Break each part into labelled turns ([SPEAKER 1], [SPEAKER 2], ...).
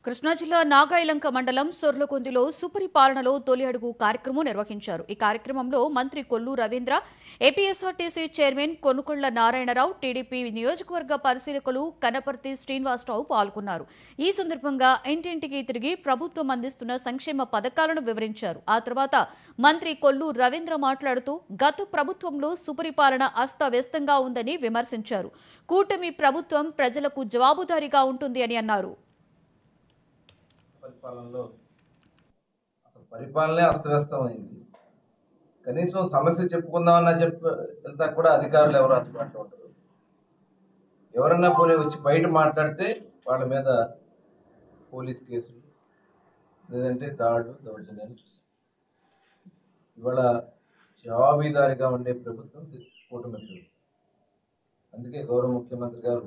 [SPEAKER 1] కృష్ణా జిల్లా నాగాయలంక మండలం సొర్లకొందిలో సుపరిపాలనలో తొలి అడుగు కార్యక్రమం నిర్వహించారు. ఈ కార్యక్రమంలో మంత్రి Kollu Ravindra, APSRTC chairman Konakondla Narayanarao, TDP నియోజకవర్గ పరిశీలకులు కనపర్తి శ్రీనివాసరావు పాల్గొన్నారు. ఈ సందర్భంగా ఇంటింటికి తిరిగి ప్రభుత్వం అందిస్తున్న సంక్షేమ పథకాలను వివరించారు. ఆ తర్వాత మంత్రి కొల్లు రవీంద్ర మాట్లాడుతూ గత ప్రభుత్వంలో సుపరిపాలన అస్తవ్యస్తంగా ఉందని విమర్శించారు. కూటమి ప్రభుత్వం ప్రజలకు జవాబుదారీగా ఉంటుంది అని అన్నారు.
[SPEAKER 2] పరిపాలనే అస్తవ్యస్తమైంది. కనీసం సమస్య చెప్పుకుందామన్నా వెళ్తా కూడా అధికారులు ఎవరు అందుబాటులో ఉంటారు. ఎవరన్నా పోనీ వచ్చి బయట మాట్లాడితే వాళ్ళ మీద పోలీస్ కేసులు లేదంటే దాడులు దౌర్జన్యాలు చూసాం. ఇవాళ జవాబుదారీగా ఉండే ప్రభుత్వం కూటమి ప్రభుత్వం. అందుకే గౌరవ ముఖ్యమంత్రి గారు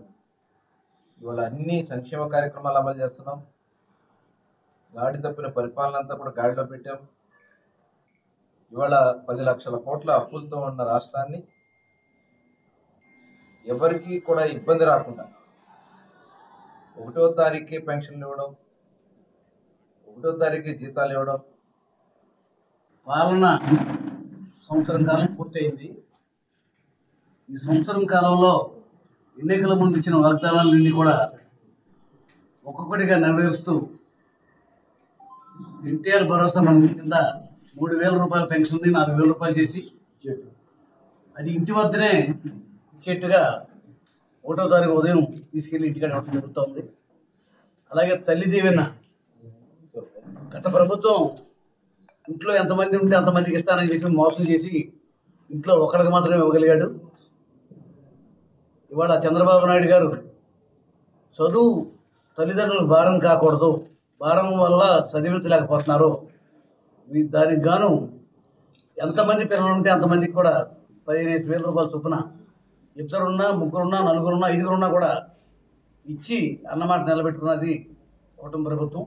[SPEAKER 2] ఇవాళ అన్ని సంక్షేమ కార్యక్రమాలు అమలు చేస్తున్నాం. గాడి తప్పిన పరిపాలన అంతా కూడా గాడిలో పెట్టాం. ఇవాళ 10 లక్షల కోట్ల అప్పులతో ఉన్న రాష్ట్రాన్ని ఎవరికి కూడా ఇబ్బంది రాకుండా 1వ తారీఖుకి పెన్షన్లు ఇవ్వడం, 1వ తారీఖుకి జీతాలు ఇవ్వడం.
[SPEAKER 3] పాలన సంవత్సరం కాలం పూర్తయింది. ఈ సంవత్సరం కాలంలో ఎన్నికల ముందు ఇచ్చిన వాగ్దానాలన్నీ కూడా ఒక్కొక్కటిగా నెరవేరుస్తూ ఎన్టీఆర్ భరోసా మన కింద 3,000 రూపాయల పెన్షన్ ఉంది, 4,000 రూపాయలు చేసి అది ఇంటి వద్దనే ఇచ్చేట్టుగా 1వ తారీఖు ఉదయం తీసుకెళ్లి ఇంటికాడ ఇవ్వడం జరుగుతుంది. అలాగే తల్లి దీవెన గత ప్రభుత్వం ఇంట్లో ఎంతమంది ఉంటే అంతమందికి ఇస్తానని చెప్పి మోసం చేసి ఇంట్లో ఒకరికి మాత్రమే ఇవ్వగలిగాడు. ఇవాళ చంద్రబాబు నాయుడు గారు చదువు తల్లిదండ్రులకు భారం కాకూడదు, భారం వల్ల చదివించలేకపోతున్నారు, దానికి గాను ఎంతమంది పిల్లలు ఉంటే అంతమందికి కూడా 15,000 రూపాయల చొప్పున 2 3 4 5 కూడా ఇచ్చి అన్నమాట నిలబెట్టుకున్నది కూటమి ప్రభుత్వం.